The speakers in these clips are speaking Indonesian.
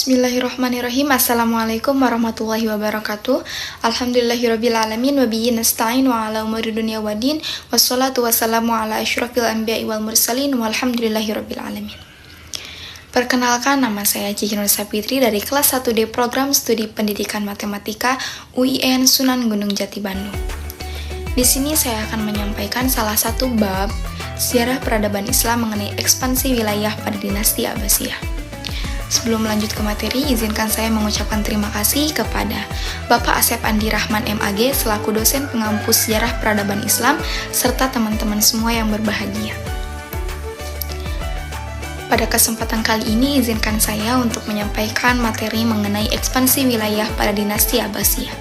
Bismillahirrahmanirrahim. Assalamualaikum warahmatullahi wabarakatuh. Alhamdulillahirrabbilalamin. Wabihi nasta'in wa ala umuri dunia wadin. Wassalatu wassalamu ala asyrafil anbiya'i wal mursalin. Walhamdulillahirrabbilalamin. Perkenalkan, nama saya Cici Nur Sapitri dari kelas 1D Program Studi Pendidikan Matematika UIN Sunan Gunung Jati Bandung. Di sini saya akan menyampaikan salah satu bab sejarah peradaban Islam mengenai ekspansi wilayah pada dinasti Abbasiyah. Sebelum lanjut ke materi, izinkan saya mengucapkan terima kasih kepada Bapak Asep Andi Rahman MAG selaku dosen pengampus sejarah peradaban Islam serta teman-teman semua yang berbahagia. Pada kesempatan kali ini, izinkan saya untuk menyampaikan materi mengenai ekspansi wilayah pada dinasti Abbasiyah.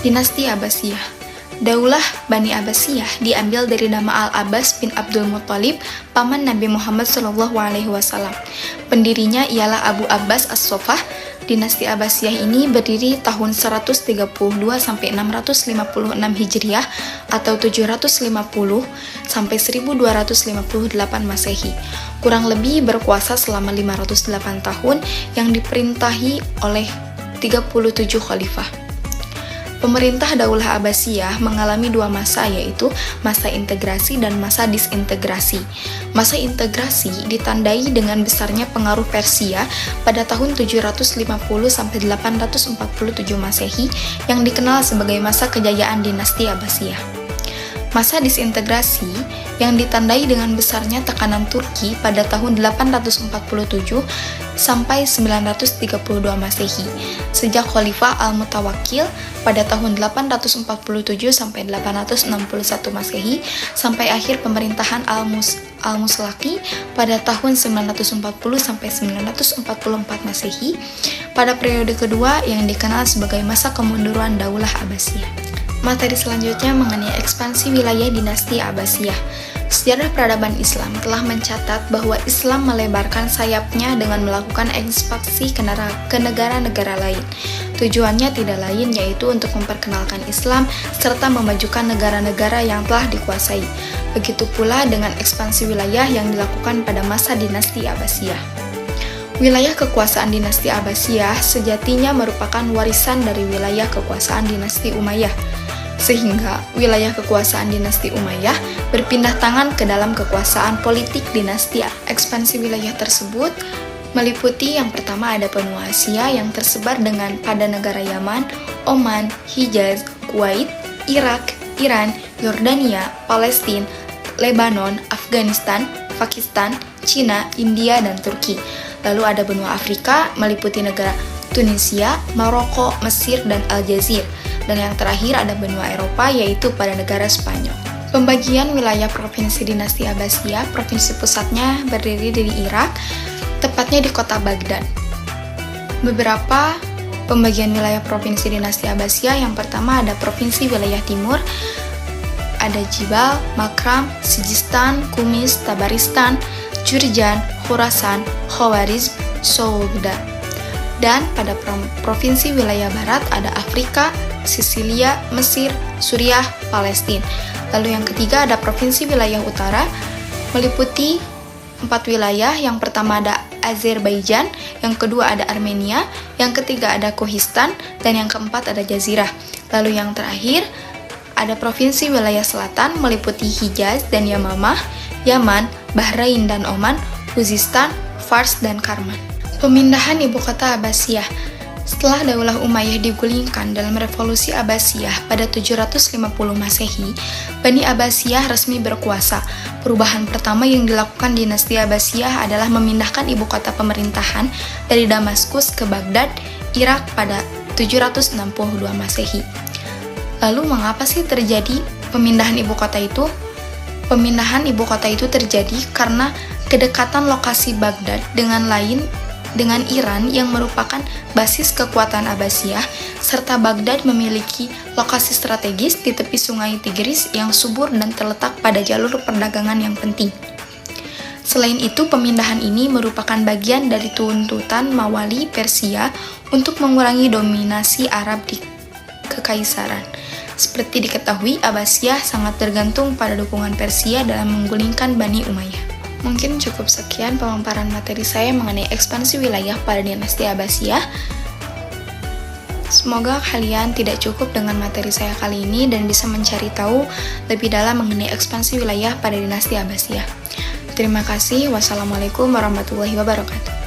Dinasti Abbasiyah. Daulah Bani Abbasiyah diambil dari nama Al-Abbas bin Abdul Muttalib, paman Nabi Muhammad SAW. Pendirinya ialah Abu Abbas As-Soffah. Dinasti Abbasiyah ini berdiri tahun 132 sampai 656 Hijriah atau 750 sampai 1258 Masehi. Kurang lebih berkuasa selama 508 tahun yang diperintahi oleh 37 khalifah. Pemerintah Daulah Abbasiyah mengalami dua masa, yaitu masa integrasi dan masa disintegrasi. Masa integrasi ditandai dengan besarnya pengaruh Persia pada tahun 750 sampai 847 Masehi yang dikenal sebagai masa kejayaan dinasti Abbasiyah. Masa disintegrasi yang ditandai dengan besarnya tekanan Turki pada tahun 847 sampai 932 Masehi, sejak Khalifah Al-Mutawakkil pada tahun 847 sampai 861 Masehi, sampai akhir pemerintahan Al-Muslaki pada tahun 940 sampai 944 Masehi, pada periode kedua yang dikenal sebagai masa kemunduran Daulah Abbasiyah. Materi selanjutnya mengenai ekspansi wilayah dinasti Abbasiyah. Sejarah peradaban Islam telah mencatat bahwa Islam melebarkan sayapnya dengan melakukan ekspansi ke negara-negara lain. Tujuannya tidak lain yaitu untuk memperkenalkan Islam serta memajukan negara-negara yang telah dikuasai. Begitu pula dengan ekspansi wilayah yang dilakukan pada masa dinasti Abbasiyah. Wilayah kekuasaan dinasti Abbasiyah sejatinya merupakan warisan dari wilayah kekuasaan dinasti Umayyah, sehingga wilayah kekuasaan dinasti Umayyah berpindah tangan ke dalam kekuasaan politik dinasti. Ekspansi wilayah tersebut meliputi yang pertama ada benua Asia yang tersebar pada negara Yaman, Oman, Hijaz, Kuwait, Irak, Iran, Yordania, Palestina, Lebanon, Afghanistan, Pakistan, Cina, India, dan Turki. Lalu ada benua Afrika meliputi negara Tunisia, Maroko, Mesir, dan Aljazair. Dan yang terakhir ada benua Eropa yaitu pada negara Spanyol. Pembagian wilayah provinsi dinasti Abbasiyah, provinsi pusatnya berdiri dari Irak, tepatnya di kota Baghdad. Beberapa pembagian wilayah provinsi dinasti Abbasiyah, yang pertama ada provinsi wilayah timur, ada Jibal, Makram, Sijistan, Kumis, Tabaristan, Jurjan, Khurasan, Khawarizm, Soghda. Dan pada provinsi wilayah barat ada Afrika, Sisilia, Mesir, Suriah, Palestina. Lalu yang ketiga ada provinsi wilayah utara, meliputi 4 wilayah. Yang pertama ada Azerbaijan, yang kedua ada Armenia, yang ketiga ada Kohistan, dan yang keempat ada Jazirah. Lalu yang terakhir ada provinsi wilayah selatan, meliputi Hijaz dan Yamamah, Yaman, Bahrain dan Oman, Khuzistan, Fars, dan Karman. Pemindahan ibu kota Abbasiyah. Setelah Daulah Umayyah digulingkan dalam revolusi Abbasiyah pada 750 Masehi, Bani Abbasiyah resmi berkuasa. Perubahan pertama yang dilakukan dinasti Abbasiyah adalah memindahkan ibu kota pemerintahan dari Damaskus ke Baghdad, Irak pada 762 Masehi. Lalu mengapa sih terjadi pemindahan ibu kota itu? Pemindahan ibu kota itu terjadi karena kedekatan lokasi Baghdad dengan Iran yang merupakan basis kekuatan Abbasiyah, serta Baghdad memiliki lokasi strategis di tepi sungai Tigris yang subur dan terletak pada jalur perdagangan yang penting. Selain itu, pemindahan ini merupakan bagian dari tuntutan Mawali Persia untuk mengurangi dominasi Arab di kekaisaran. Seperti diketahui, Abbasiyah sangat tergantung pada dukungan Persia dalam menggulingkan Bani Umayyah. Mungkin cukup sekian pemaparan materi saya mengenai ekspansi wilayah pada dinasti Abbasiyah. Semoga kalian tidak cukup dengan materi saya kali ini dan bisa mencari tahu lebih dalam mengenai ekspansi wilayah pada dinasti Abbasiyah. Terima kasih. Wassalamualaikum warahmatullahi wabarakatuh.